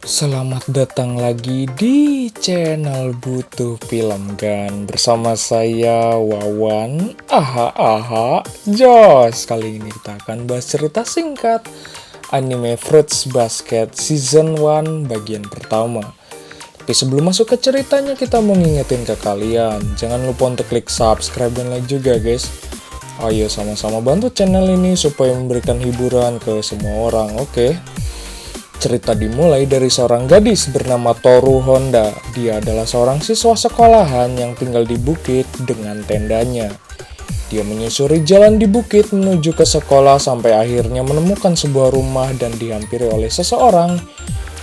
Selamat datang lagi di channel Butuh Film Gan bersama saya Wawan. Jos. Kali ini kita akan bahas cerita singkat anime Fruits Basket Season 1 bagian pertama. Tapi sebelum masuk ke ceritanya, kita mau ngingetin ke kalian, jangan lupa untuk klik subscribe dan like juga guys. Ayo sama-sama bantu channel ini supaya memberikan hiburan ke semua orang, oke? Cerita dimulai dari seorang gadis bernama Toru Honda. Dia adalah seorang siswa sekolahan yang tinggal di bukit dengan tendanya. Dia menyusuri jalan di bukit menuju ke sekolah sampai akhirnya menemukan sebuah rumah dan dihampiri oleh seseorang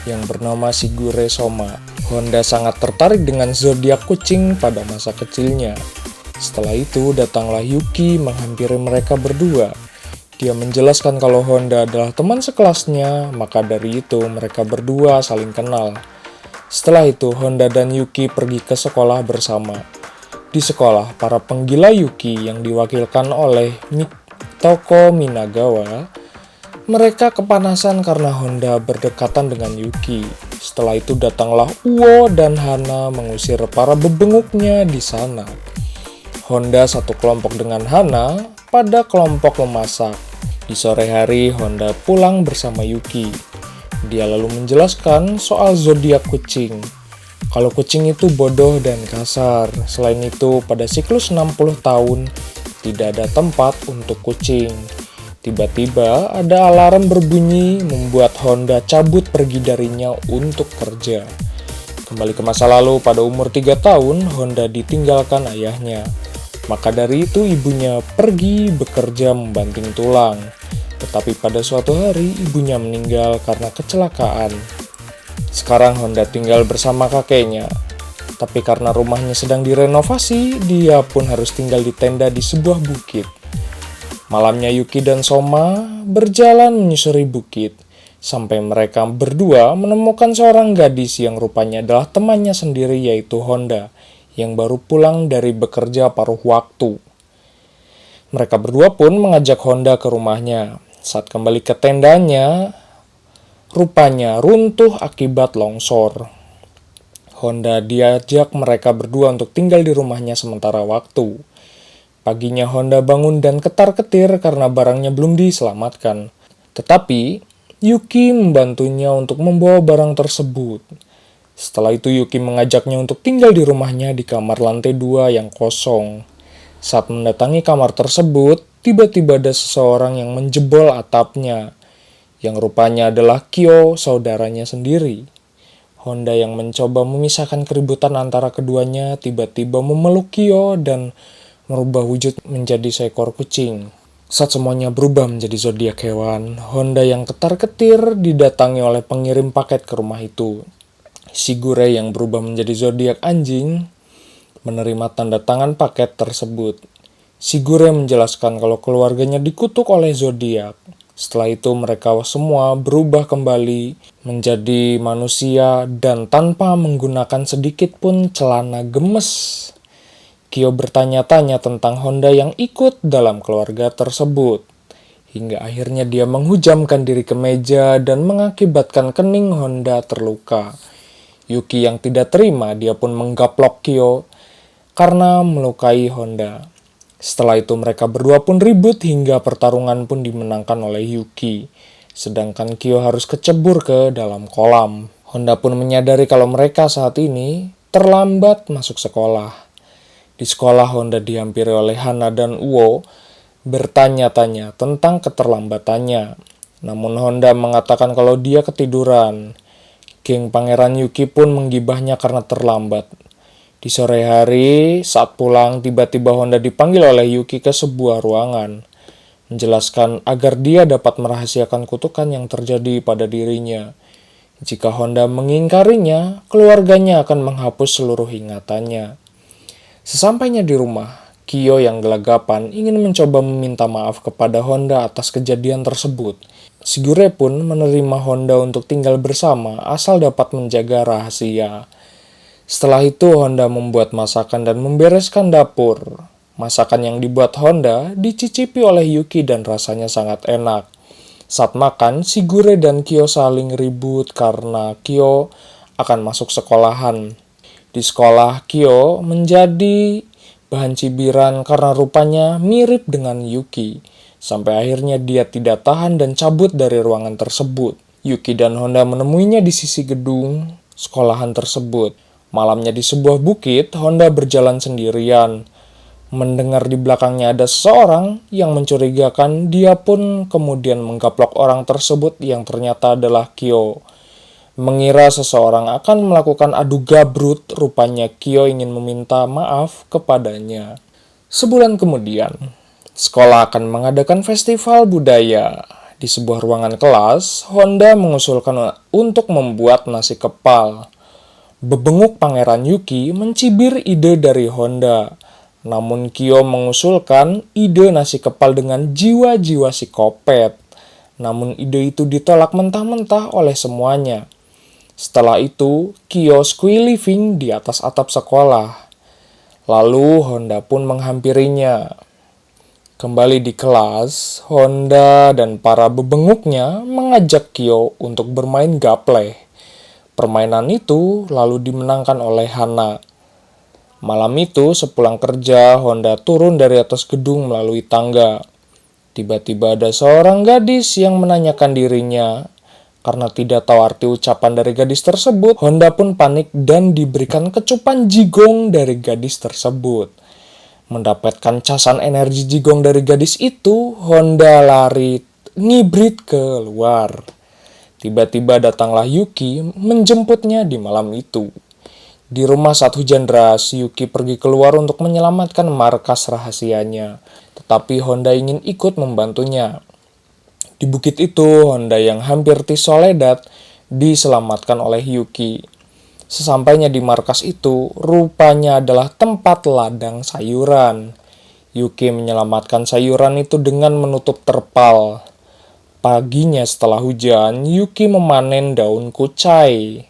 yang bernama Shigure Soma. Honda sangat tertarik dengan zodiak kucing pada masa kecilnya. Setelah itu datanglah Yuki menghampiri mereka berdua. Dia menjelaskan kalau Honda adalah teman sekelasnya, maka dari itu mereka berdua saling kenal. Setelah itu, Honda dan Yuki pergi ke sekolah bersama. Di sekolah, para penggila Yuki yang diwakilkan oleh Mitoko Minagawa, mereka kepanasan karena Honda berdekatan dengan Yuki. Setelah itu datanglah Uo dan Hana mengusir para bebenguknya di sana. Honda satu kelompok dengan Hana pada kelompok memasak. Di sore hari, Honda pulang bersama Yuki. Dia lalu menjelaskan soal zodiak kucing. Kalau kucing itu bodoh dan kasar. Selain itu, pada siklus 60 tahun, tidak ada tempat untuk kucing. Tiba-tiba ada alarm berbunyi membuat Honda cabut pergi darinya untuk kerja. Kembali ke masa lalu, pada umur 3 tahun, Honda ditinggalkan ayahnya. Maka dari itu ibunya pergi bekerja membanting tulang. Tetapi pada suatu hari ibunya meninggal karena kecelakaan. Sekarang Honda tinggal bersama kakeknya. Tapi karena rumahnya sedang direnovasi, dia pun harus tinggal di tenda di sebuah bukit. Malamnya Yuki dan Soma berjalan menyusuri bukit. Sampai mereka berdua menemukan seorang gadis yang rupanya adalah temannya sendiri yaitu Honda, yang baru pulang dari bekerja paruh waktu. Mereka berdua pun mengajak Honda ke rumahnya. Saat kembali ke tendanya, rupanya runtuh akibat longsor. Honda diajak mereka berdua untuk tinggal di rumahnya sementara waktu. Paginya Honda bangun dan ketar-ketir karena barangnya belum diselamatkan. Tetapi Yuki membantunya untuk membawa barang tersebut. Setelah itu Yuki mengajaknya untuk tinggal di rumahnya di kamar lantai 2 yang kosong. Saat mendatangi kamar tersebut, tiba-tiba ada seseorang yang menjebol atapnya, yang rupanya adalah Kyo, saudaranya sendiri. Honda yang mencoba memisahkan keributan antara keduanya tiba-tiba memeluk Kyo dan merubah wujud menjadi seekor kucing. Saat semuanya berubah menjadi zodiak hewan, Honda yang ketar-ketir didatangi oleh pengirim paket ke rumah itu. Shigure yang berubah menjadi zodiak anjing menerima tanda tangan paket tersebut. Shigure menjelaskan kalau keluarganya dikutuk oleh zodiak. Setelah itu mereka semua berubah kembali menjadi manusia dan tanpa menggunakan sedikit pun celana gemes. Kyo bertanya-tanya tentang Honda yang ikut dalam keluarga tersebut. Hingga akhirnya dia menghujamkan diri ke meja dan mengakibatkan kening Honda terluka. Yuki yang tidak terima, dia pun menggaplok Kyo karena melukai Honda. Setelah itu mereka berdua pun ribut hingga pertarungan pun dimenangkan oleh Yuki. Sedangkan Kyo harus kecebur ke dalam kolam. Honda pun menyadari kalau mereka saat ini terlambat masuk sekolah. Di sekolah Honda dihampiri oleh Hana dan Uo bertanya-tanya tentang keterlambatannya. Namun Honda mengatakan kalau dia ketiduran. Geng Pangeran Yuki pun menggibahnya karena terlambat. Di sore hari, saat pulang, tiba-tiba Honda dipanggil oleh Yuki ke sebuah ruangan. Menjelaskan agar dia dapat merahasiakan kutukan yang terjadi pada dirinya. Jika Honda mengingkarinya, keluarganya akan menghapus seluruh ingatannya. Sesampainya di rumah, Kyo yang gelagapan ingin mencoba meminta maaf kepada Honda atas kejadian tersebut. Shigure pun menerima Honda untuk tinggal bersama asal dapat menjaga rahasia. Setelah itu Honda membuat masakan dan membereskan dapur. Masakan yang dibuat Honda dicicipi oleh Yuki dan rasanya sangat enak. Saat makan, Shigure dan Kyo saling ribut karena Kyo akan masuk sekolahan. Di sekolah, Kyo menjadi bahan cibiran karena rupanya mirip dengan Yuki. Sampai akhirnya dia tidak tahan dan cabut dari ruangan tersebut. Yuki dan Honda menemuinya di sisi gedung sekolahan tersebut. Malamnya di sebuah bukit, Honda berjalan sendirian. Mendengar di belakangnya ada seseorang yang mencurigakan, dia pun kemudian menggaplok orang tersebut yang ternyata adalah Kyo. Mengira seseorang akan melakukan adu gabrut, rupanya Kyo ingin meminta maaf kepadanya. Sebulan kemudian, sekolah akan mengadakan festival budaya. Di sebuah ruangan kelas, Honda mengusulkan untuk membuat nasi kepal. Bebenguk Pangeran Yuki mencibir ide dari Honda. Namun Kyo mengusulkan ide nasi kepal dengan jiwa-jiwa psikopat. Namun ide itu ditolak mentah-mentah oleh semuanya. Setelah itu, Kyo squee-living di atas atap sekolah. Lalu Honda pun menghampirinya. Kembali di kelas, Honda dan para bebenguknya mengajak Kyo untuk bermain gaple. Permainan itu lalu dimenangkan oleh Hana. Malam itu, sepulang kerja, Honda turun dari atas gedung melalui tangga. Tiba-tiba ada seorang gadis yang menanyakan dirinya. Karena tidak tahu arti ucapan dari gadis tersebut, Honda pun panik dan diberikan kecupan jigong dari gadis tersebut. Mendapatkan casan energi jigong dari gadis itu, Honda lari ngibrit keluar. Tiba-tiba datanglah Yuki menjemputnya di malam itu. Di rumah saat hujan deras, Yuki pergi keluar untuk menyelamatkan markas rahasianya. Tetapi Honda ingin ikut membantunya. Di bukit itu, Honda yang hampir Soledad diselamatkan oleh Yuki. Sesampainya di markas itu, rupanya adalah tempat ladang sayuran. Yuki menyelamatkan sayuran itu dengan menutup terpal. Paginya setelah hujan, Yuki memanen daun kucai.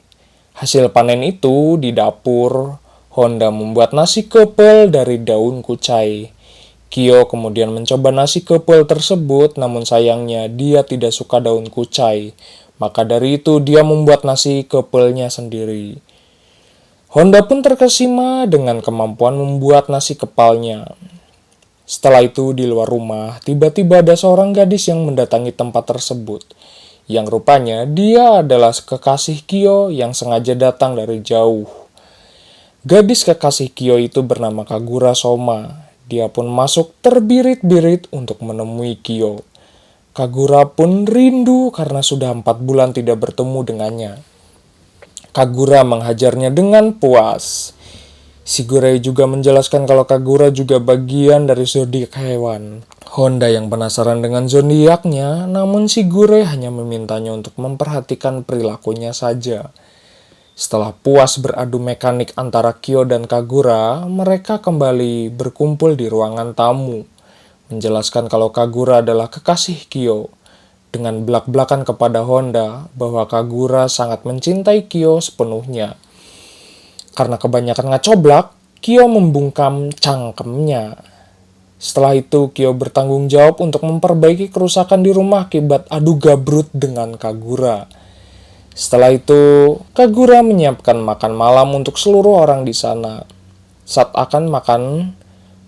Hasil panen itu di dapur, Honda membuat nasi kepel dari daun kucai. Kyo kemudian mencoba nasi kepel tersebut, namun sayangnya dia tidak suka daun kucai. Maka dari itu dia membuat nasi kepelnya sendiri. Honda pun terkesima dengan kemampuan membuat nasi kepalnya. Setelah itu di luar rumah, tiba-tiba ada seorang gadis yang mendatangi tempat tersebut. Yang rupanya dia adalah kekasih Kyo yang sengaja datang dari jauh. Gadis kekasih Kyo itu bernama Kagura Soma. Dia pun masuk terbirit-birit untuk menemui Kyo. Kagura pun rindu karena sudah 4 bulan tidak bertemu dengannya. Kagura menghajarnya dengan puas. Shigure juga menjelaskan kalau Kagura juga bagian dari zodiak hewan. Honda yang penasaran dengan zodiaknya, namun Shigure hanya memintanya untuk memperhatikan perilakunya saja. Setelah puas beradu mekanik antara Kyo dan Kagura, mereka kembali berkumpul di ruangan tamu. Menjelaskan kalau Kagura adalah kekasih Kyo. Dengan belak-belakan kepada Honda bahwa Kagura sangat mencintai Kyo sepenuhnya. Karena kebanyakan ngacoblak, Kyo membungkam cangkemnya. Setelah itu, Kyo bertanggung jawab untuk memperbaiki kerusakan di rumah akibat adu gabrut dengan Kagura. Setelah itu, Kagura menyiapkan makan malam untuk seluruh orang di sana. Saat akan makan,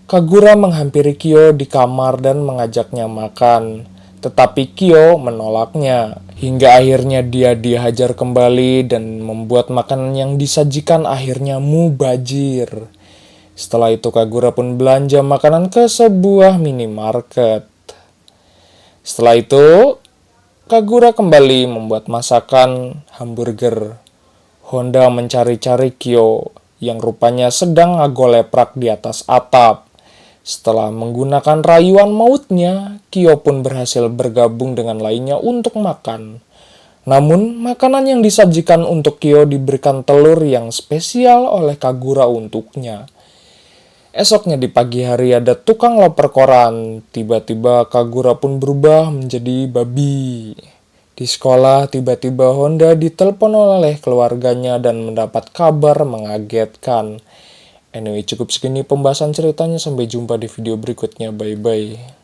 Kagura menghampiri Kyo di kamar dan mengajaknya makan. Tetapi Kyo menolaknya. Hingga akhirnya dia dihajar kembali dan membuat makanan yang disajikan akhirnya mubazir. Setelah itu Kagura pun belanja makanan ke sebuah minimarket. Setelah itu Kagura kembali membuat masakan hamburger. Honda mencari-cari Kyo yang rupanya sedang ngagoleprak di atas atap. Setelah menggunakan rayuan mautnya, Kyo pun berhasil bergabung dengan lainnya untuk makan. Namun, makanan yang disajikan untuk Kyo diberikan telur yang spesial oleh Kagura untuknya. Esoknya di pagi hari ada tukang loper koran. Tiba-tiba Kagura pun berubah menjadi babi. Di sekolah, tiba-tiba Honda ditelepon oleh keluarganya dan mendapat kabar mengagetkan. Anyway, cukup segini pembahasan ceritanya. Sampai jumpa di video berikutnya. Bye-bye.